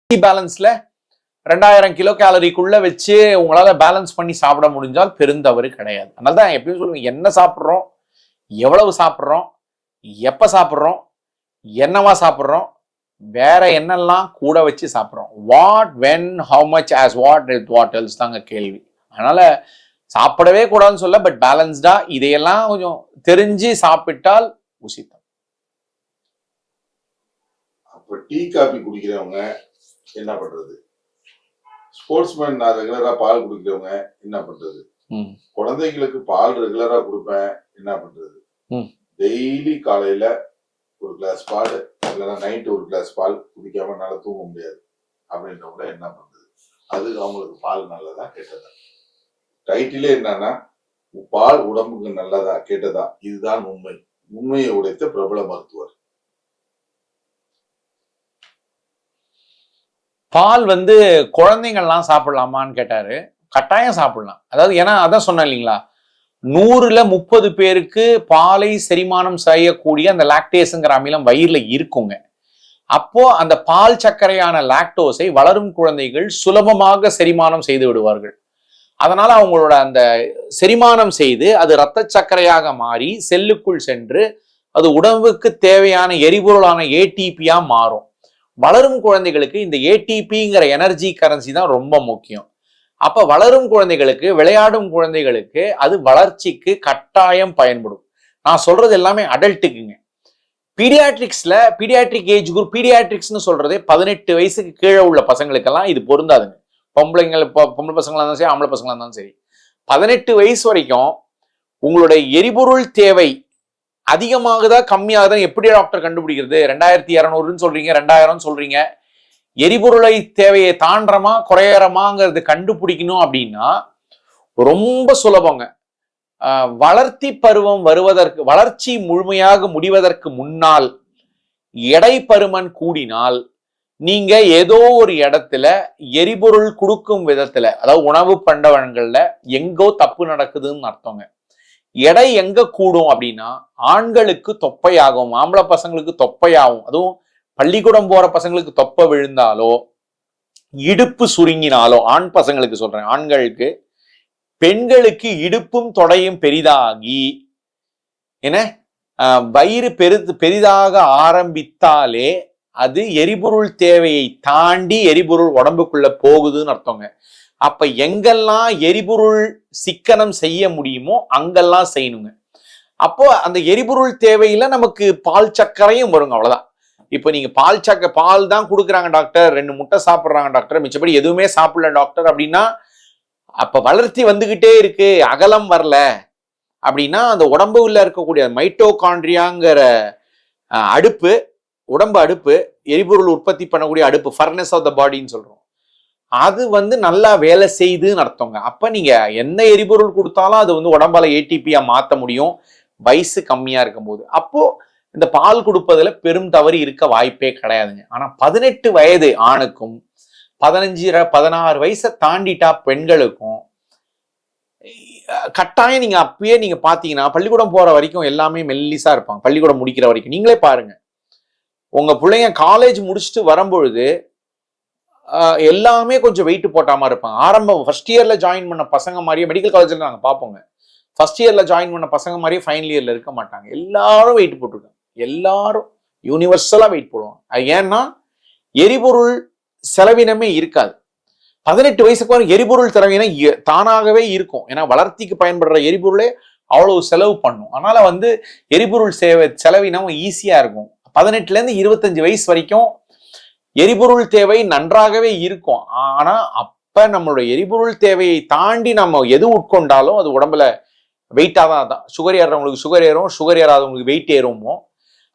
பேலன்ஸ்ல 2000 kilo கேலரிக்குள்ள வச்சு உங்களால balance பண்ணி சாப்பிட முடிஞ்சால் பெருந்தவறு கிடையாது. அதனாலதான் எப்பயும் சொல்லுவேன், என்ன சாப்பிட்றோம், எவ்வளவு சாப்பிட்றோம், எப்ப சாப்பிட்றோம், என்னவா சாப்பிட்றோம், வேற என்னெல்லாம் கூட வச்சு சாப்பிட்றோம், what when how much as what else தாங்க கேள்வி. அதனால சாப்பிடவே கூடாதுன்னு சொல்ல, பட் பேலன்ஸ்டா இதையெல்லாம் கொஞ்சம் தெரிஞ்சு சாப்பிட்டால் உசித்தம். அப்ப டீ காபி குடிக்கிறவங்க என்ன பண்றது? ஸ்போர்ட்ஸ்மேன் நான் ரெகுலரா பால் குடிக்கிறவங்க என்ன பண்றது? குழந்தைங்களுக்கு பால் ரெகுலரா கொடுப்பேன் என்ன பண்றது? டெய்லி காலையில ஒரு கிளாஸ் பால் இல்லைன்னா நைட்டு ஒரு கிளாஸ் பால் குடிக்காம என்னால தூங்க முடியாது அப்படின்றவங்க என்ன பண்றது? அது அவங்களுக்கு பால் நல்லதா கெட்டதா? டைட்டிலே என்னன்னா, பால் உடம்புக்கு நல்லதா கெட்டதா, இதுதான் உண்மை. உண்மையை உடைத்த பிரபல மருத்துவர். பால் குழந்தைங்கள்லாம் சாப்பிடலாமான்னு கேட்டாரு. கட்டாயம் சாப்பிடலாம். அதாவது ஏன்னா அதான் சொன்னேன் இல்லைங்களா, 100ல் 30 பேருக்கு பாலை செரிமானம் செய்யக்கூடிய அந்த லாக்டேஸ்ங்கிற அமிலம் வயிறுல இருக்குங்க. அப்போ அந்த பால் சர்க்கரையான லாக்டோஸை வளரும் குழந்தைகள் சுலபமாக செரிமானம் செய்து விடுவார்கள். அதனால அவங்களோட அந்த செரிமானம் செய்து அது இரத்த சர்க்கரையாக மாறி செல்லுக்குள் சென்று அது உடம்புக்கு தேவையான எரிபொருளான ஏடிபியா மாறும். வளரும் குழந்தைகளுக்கு இந்த ஏடிபிங்கிற எனர்ஜி கரன்சி தான் ரொம்ப முக்கியம். அப்ப வளரும் குழந்தைகளுக்கு, விளையாடும் குழந்தைகளுக்கு அது வளர்ச்சிக்கு கட்டாயம் பயன்படும். நான் சொல்றது எல்லாமே அடல்ட்டுக்குங்க. பீடியாட்ரிக் ஏஜ் குரூப், பீடியாட்ரிக்ஸ்னு சொல்றதே 18 வயசுக்கு கீழே உள்ள பசங்களுக்கெல்லாம் இது பொருந்தாதுங்க. பொம்பளை பசங்களா இருந்தாலும் சரி, ஆம்பளை பசங்களா இருந்தாலும் சரி, 18 வயசு வரைக்கும் உங்களுடைய எரிபொருள் தேவை அதிகமாகுதா கம்மியாகுதா எப்படி டாக்டர் கண்டுபிடிக்கிறது? 2200 சொல்றீங்க, 2000 சொல்றீங்க, எரிபொருளை தேவையை தாண்டறமா குறையறமாங்கிறது கண்டுபிடிக்கணும் அப்படின்னா ரொம்ப சுலபங்க. வளர்த்தி பருவம் வருவதற்கு, வளர்ச்சி முழுமையாக முடிவதற்கு முன்னால் எடை பருமன் கூடினால் நீங்க ஏதோ ஒரு இடத்துல எரிபொருள் கொடுக்கும் விதத்துல, அதாவது உணவு பண்டவங்கள்ல எங்கோ தப்பு நடக்குதுன்னு அர்த்தங்க. எடை எங்க கூடும் அப்படின்னா ஆண்களுக்கு தொப்பையாகும், ஆம்பளை பசங்களுக்கு தொப்பையாகும். அதுவும் பள்ளிக்கூடம் போற பசங்களுக்கு தொப்பை விழுந்தாலோ இடுப்பு சுருங்கினாலோ, ஆண் பசங்களுக்கு சொல்றேன், ஆண்களுக்கு, பெண்களுக்கு இடுப்பும் தொடையும் பெரிதாகி என்ன வயிறு பெரிதாக ஆரம்பித்தாலே அது எரிபொருள் தேவையை தாண்டி எரிபொருள் உடம்புக்குள்ள போகுதுன்னு அர்த்தங்க. அப்ப எங்கெல்லாம் எரிபொருள் சிக்கனம் செய்ய முடியுமோ அங்கெல்லாம் செய்யணுங்க. அப்போ அந்த எரிபொருள் தேவையில நமக்கு பால் சர்க்கரையும் வருங்க, அவ்வளவுதான். இப்போ நீங்க பால் தான் கொடுக்குறாங்க டாக்டர், 2 முட்டை சாப்பிட்றாங்க டாக்டர், மிச்சப்படி எதுவுமே சாப்பிடல டாக்டர் அப்படின்னா, அப்ப வளர்ச்சி வந்துகிட்டே இருக்கு, அகலம் வரல அப்படின்னா அந்த உடம்புல இருக்கக்கூடிய மைட்டோகாண்ட்ரியாங்கிற அடுப்பு, உடம்பு அடுப்பு, எரிபொருள் உற்பத்தி பண்ணக்கூடிய அடுப்பு, ஃபர்னஸ் ஆஃப் த பாடின்னு சொல்றோம், அது நல்லா வேலை செய்துன்னு அர்த்தங்க. அப்ப நீங்க என்ன எரிபொருள் கொடுத்தாலும் அது உடம்பால ஏடிபியா மாத்த முடியும் வயசு கம்மியா இருக்கும் போது. அப்போ இந்த பால் கொடுப்பதுல பெரும் தவறு இருக்க வாய்ப்பே கிடையாதுங்க. ஆனா 18 வயது ஆணுக்கும் 16 வயசை தாண்டிட்டா பெண்களுக்கும் கட்டாயம் நீங்க அப்பயே நீங்க பாத்தீங்கன்னா, பள்ளிக்கூடம் போற வரைக்கும் எல்லாமே மெல்லிசா இருப்பாங்க. பள்ளிக்கூடம் முடிக்கிற வரைக்கும் நீங்களே பாருங்க, உங்க பிள்ளைங்க காலேஜ் முடிச்சுட்டு வரும்பொழுது எல்லாமே கொஞ்சம் வெயிட் போட்ட மாதிரி இருப்பாங்க. ஆரம்பம் ஃபர்ஸ்ட் இயர்ல ஜாயின் பண்ண பசங்க மாதிரியே, மெடிக்கல் காலேஜ்ல நாங்க பார்ப்போங்க, ஃபர்ஸ்ட் இயர்ல ஜாயின் பண்ண பசங்க மாதிரியே ஃபைனல் இயர்ல இருக்க மாட்டாங்க. எல்லாரும் வெயிட் போட்டுருக்காங்க, எல்லாரும் யூனிவர்சலா வெயிட் போடுவாங்க. ஏன்னா எரிபொருள் செலவினமே இருக்காது. 18 வயசுக்கு வரை எரிபொருள் செலவினம் தானாகவே இருக்கும். ஏன்னா வளர்ச்சிக்கு பயன்படுற எரிபொருளே அவ்வளவு செலவு பண்ணும். அதனால எரிபொருள் செலவினம் ஈஸியா இருக்கும். 18ல இருந்து 25 வயசு வரைக்கும் எரிபொருள் தேவை நன்றாகவே இருக்கும். ஆனா அப்ப நம்மளுடைய எரிபொருள் தேவையை தாண்டி நம்ம எது உட்கொண்டாலும் அது உடம்புல வெயிட்டா தான். சுகர் ஏறவங்களுக்கு சுகர் ஏறும், சுகர் ஏறாதவங்களுக்கு வெயிட் ஏறுமோ.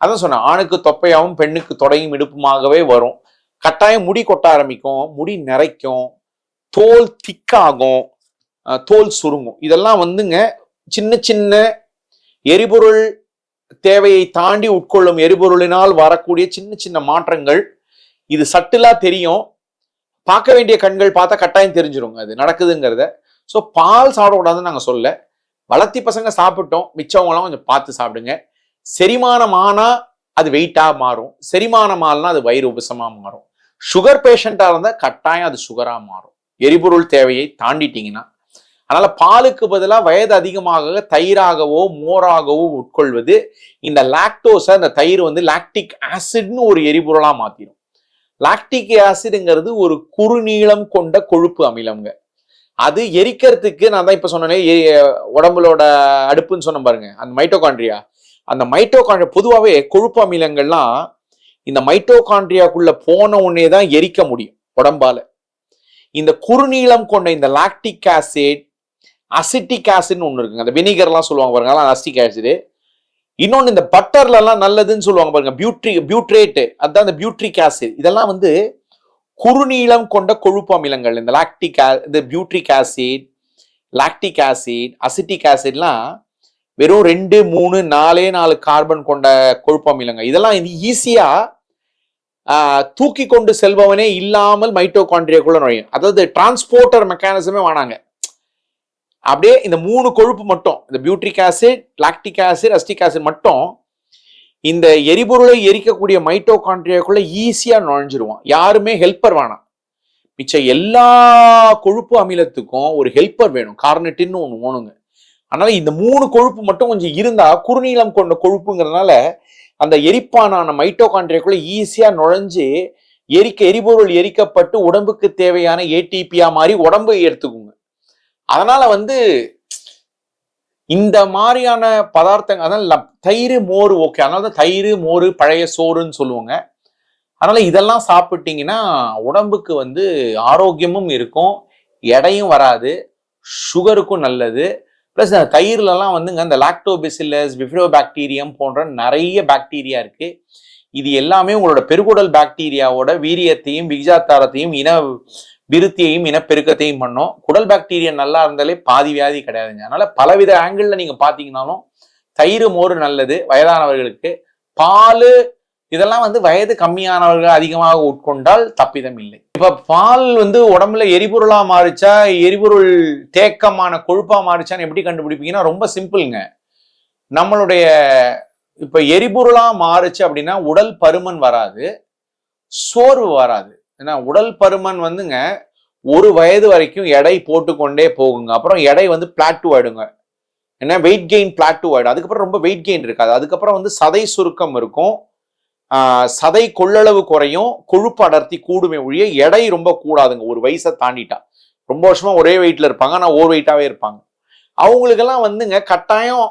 அதான் சொன்னேன், ஆணுக்கு தொப்பையாகவும் பெண்ணுக்கு தொடையும் இடுப்புமாகவே வரும். கட்டாயம் முடி கொட்ட ஆரம்பிக்கும், முடி நிறைக்கும், தோல் திக்காகும், தோல் சுருங்கும். இதெல்லாம் சின்ன சின்ன எரிபொருள் தேவையை தாண்டி உட்கொள்ளும் எரிபொருளினால் வரக்கூடிய சின்ன சின்ன மாற்றங்கள். இது சட்டிலா தெரியும், பார்க்க வேண்டிய கண்கள் பார்த்தா கட்டாயம் தெரிஞ்சிருங்க அது நடக்குதுங்கிறத. ஸோ பால் சாப்பிடக்கூடாதுன்னு நாங்கள் சொல்ல, வளர்த்தி பசங்க சாப்பிட்டோம், மிச்சவங்களாம் கொஞ்சம் பார்த்து சாப்பிடுங்க. செரிமானம் ஆனா அது வெயிட்டா மாறும், செரிமானம் ஆனா அது வயிறு உபசமா மாறும். சுகர் பேஷண்டா இருந்தால் கட்டாயம் அது சுகரா மாறும், எரிபொருள் தேவையை தாண்டிட்டீங்கன்னா. அதனால பாலுக்கு பதிலாக வயது அதிகமாக தயிராகவோ மோராகவோ உட்கொள்வது இந்த லாக்டோஸை, அந்த தயிர் வந்து லாக்டிக் ஆசிட்னு ஒரு எரிபொருளா மாத்திடும். லாக்டிக் ஆசிட்ங்கிறது ஒரு குறுநீளம் கொண்ட கொழுப்பு அமிலம்ங்க. அது எரிக்கிறதுக்கு நான் தான் இப்ப சொன்னேன், உடம்புலோட அடுப்புன்னு சொன்ன பாருங்க, அந்த மைட்டோகாண்ட்ரியா. அந்த மைட்டோகாண்ட்ரியா பொதுவாகவே கொழுப்பு அமிலங்கள்லாம் இந்த மைட்டோகாண்ட்ரியாக்குள்ள போன உடனே தான் எரிக்க முடியும் உடம்பால. இந்த குறுநீளம் கொண்ட இந்த லாக்டிக் ஆசிட், அசிட்டிக் ஆசிட்னு ஒண்ணு இருக்குங்க. அந்த வினிகர்லாம் சொல்லுவாங்க பாருங்க, அசிட்டிக் ஆசிட். இன்னொன்னு இந்த பட்டர்ல எல்லாம் நல்லதுன்னு சொல்லுவாங்க பாருங்க, பியூட்ரேட், அதுதான் இந்த பியூட்ரிக் ஆசிட். இதெல்லாம் வந்து குறுநீளம் கொண்ட கொழுப்பு அமிலங்கள். இந்த இந்த butyric acid, lactic acid, acetic ஆசிட்லாம் வெறும் 2, 3, 4 கார்பன் கொண்ட கொழுப்பு அமிலங்கள். இதெல்லாம் ஈஸியா தூக்கி கொண்டு செல்பவனே இல்லாமல் மைட்டோகாண்ட்ரியாக்குள்ள நுழையும். அதாவது டிரான்ஸ்போர்ட்டர் மெக்கானிசமே வேணாங்க. அப்படியே இந்த 3 கொழுப்பு மட்டும், இந்த butyric acid, lactic acid, acetic acid மட்டும் இந்த எரிபொருளை எரிக்கக்கூடிய மைட்டோகாண்ட்ரியாக்குள்ள ஈஸியா நுழைஞ்சிருவான். யாருமே ஹெல்ப்பர் வேணாம். மிச்ச எல்லா கொழுப்பு அமிலத்துக்கும் ஒரு ஹெல்ப்பர் வேணும், கார்னட்டின்னு ஒண்ணு வேணுங்க. அதனால இந்த 3 கொழுப்பு மட்டும் கொஞ்சம் இருந்தா, குறுநீளம் கொண்ட கொழுப்புங்கிறதுனால அந்த எரிப்பானான மைட்டோகாண்ட்ரியாக்குள்ள ஈஸியா நுழைஞ்சு எரிபொருள் எரிக்கப்பட்டு உடம்புக்கு தேவையான ஏடிபியா மாதிரி உடம்பு எடுத்துக்குங்க. அதனால வந்து இந்த மாதிரியான பதார்த்தங்கள், அதனால தயிர் மோர் ஓகே, அதனால தான் தயிர் மோர் பழைய சோறுன்னு சொல்லுவாங்க. அதனால இதெல்லாம் சாப்பிட்டீங்கன்னா உடம்புக்கு வந்து ஆரோக்கியமும் இருக்கும், எடையும் வராது, சுகருக்கும் நல்லது. பிளஸ் தயிர்லாம் வந்துங்க இந்த லாக்டோபெசில்லஸ், பிஃபிடோபாக்டீரியம் போன்ற நிறைய பாக்டீரியா இருக்கு. இது எல்லாமே உங்களோட பெருகுடல் பாக்டீரியாவோட வீரியத்தையும் விகிதாச்சாரத்தையும் விருத்தியையும் இனப்பெருக்கத்தையும் பண்ணும். குடல் பாக்டீரியா நல்லா இருந்தாலே பாதி வியாதி கிடையாதுங்க. அதனால பலவித ஆங்கிள் நீங்க பாத்தீங்கன்னாலும் தயிர் மோர் நல்லது வயதானவர்களுக்கு. பால் இதெல்லாம் வந்து வயது கம்மியானவர்கள் அதிகமாக உட்கொண்டால் தப்பிதம் இல்லை. இப்ப பால் வந்து உடம்புல எரிபொருளா மாறிச்சா, எரிபொருள் தேக்கமான கொழுப்பா மாறிச்சான்னு எப்படி கண்டுபிடிப்பீங்கன்னா ரொம்ப சிம்பிள்ங்க. நம்மளுடைய இப்ப எரிபொருளா மாறுச்சு அப்படின்னா உடல் பருமன் வராது, சோர்வு வராது. ஏன்னா உடல் பருமன் வந்துங்க ஒரு வயது வரைக்கும் எடை போட்டுக்கொண்டே போகுங்க. அப்புறம் எடை வந்து பிளாட்டூ ஆயிடுங்க. ஏன்னா வெயிட் கெயின் பிளாட்டூ ஆயிடும். அதுக்கப்புறம் ரொம்ப வெயிட் கெயின் இருக்காது. அதுக்கப்புறம் வந்து சதை சுருக்கம் இருக்கும், சதை கொள்ளளவு குறையும், கொழுப்பு அடர்த்தி கூடுமே ஒழிய எடை ரொம்ப கூடாதுங்க. ஒரு வயசை தாண்டிட்டா ரொம்ப வருஷமா ஒரே வெயிட்ல இருப்பாங்க, ஆனா ஓவர் வெயிட்டாவே இருப்பாங்க. அவங்களுக்கெல்லாம் வந்துங்க கட்டாயம்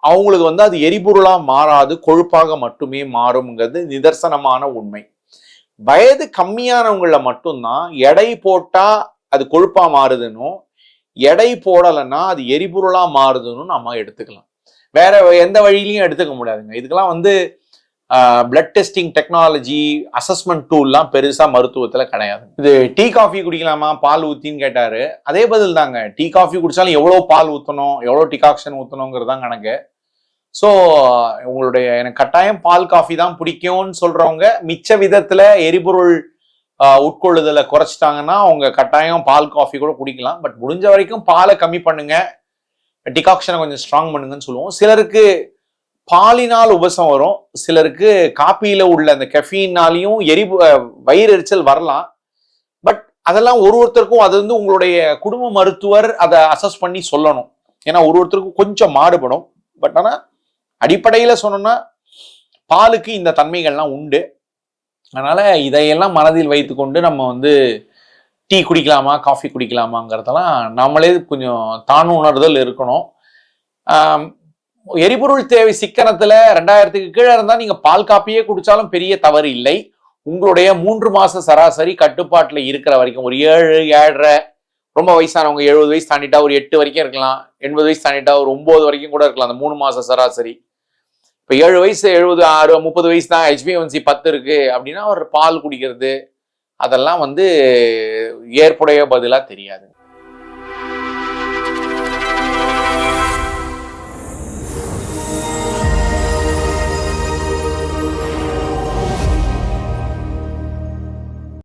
அவங்களுக்கு வந்து அது எரிபொருளா மாறாது, கொழுப்பாக மட்டுமே மாறும்ங்கிறது நிதர்சனமான உண்மை. வயது கம்மியானவங்கள மட்டும்தான் எடை போட்டா அது கொழுப்பா மாறுதுன்னு, எடை போடலைன்னா அது எரிபொருளா மாறுதுன்னு நம்ம எடுத்துக்கலாம். வேற எந்த வழியிலையும் எடுத்துக்க முடியாதுங்க. இதுக்கெல்லாம் வந்து பிளட் டெஸ்டிங் டெக்னாலஜி, அசஸ்மெண்ட் டூல்லாம் பெருசா மருத்துவத்துல கிடையாது. இது டீ காஃபி குடிக்கலாமா பால் ஊத்தின்னு கேட்டாரு, அதே பதில் தாங்க. டீ காஃபி குடிச்சாலும் எவ்வளவு பால் ஊத்தணும், எவ்வளவு டிகாக்ஷன் ஊத்தணுங்கிறது தான் கணக்கு. ஸோ உங்களுடைய எனக்கு கட்டாயம் பால் காஃபி தான் பிடிக்கும்னு சொல்றவங்க மிச்ச விதத்துல எரிபொருள் உட்கொள்ளுதலை குறைச்சிட்டாங்கன்னா அவங்க கட்டாயம் பால் காஃபி கூட குடிக்கலாம். பட் முடிஞ்ச வரைக்கும் பாலை கம்மி பண்ணுங்க, டிகாக்ஷனை கொஞ்சம் ஸ்ட்ராங் பண்ணுங்கன்னு சொல்லுவோம். சிலருக்கு பாலினால் உபசம் வரும், சிலருக்கு காப்பியில உள்ள அந்த கெஃபீனாலையும் வயிறு எரிச்சல் வரலாம். பட் அதெல்லாம் ஒருத்தருக்கும் அது வந்து உங்களுடைய குடும்ப மருத்துவர் அதை அசஸ் பண்ணி சொல்லணும். ஏன்னா ஒருத்தருக்கும் கொஞ்சம் மாறுபடும். பட் ஆனா அடிப்படையில சொன்னோம்னா பாலுக்கு இந்த தன்மைகள்லாம் உண்டு. அதனால இதையெல்லாம் மனதில் வைத்துக்கொண்டு நம்ம வந்து டீ குடிக்கலாமா காஃபி குடிக்கலாமாங்கிறதெல்லாம் நம்மளே கொஞ்சம் தான் உணர்தல் இருக்கணும். எரிபொருள் தேவை சிக்கனத்துல 2000க்கு கீழே இருந்தா நீங்க பால் காப்பியே குடிச்சாலும் பெரிய தவறு இல்லை. உங்களுடைய 3 மாச சராசரி கட்டுப்பாட்டுல இருக்கிற வரைக்கும் ஒரு 7, 7.5, ரொம்ப வயசானவங்க 70 வயசு தாண்டிட்டா ஒரு 8 வரைக்கும் இருக்கலாம், 80 வயசு தாண்டிட்டா ஒரு 9 வரைக்கும் கூட இருக்கலாம். அந்த 3 மாச சராசரி. இப்ப 7 வயசு 70, 6, 30 வயசு தான், HbA1c 10 இருக்கு அப்படின்னா ஒரு பால் குடிக்கிறது அதெல்லாம் வந்து ஏற்புடைய பதிலா தெரியாது.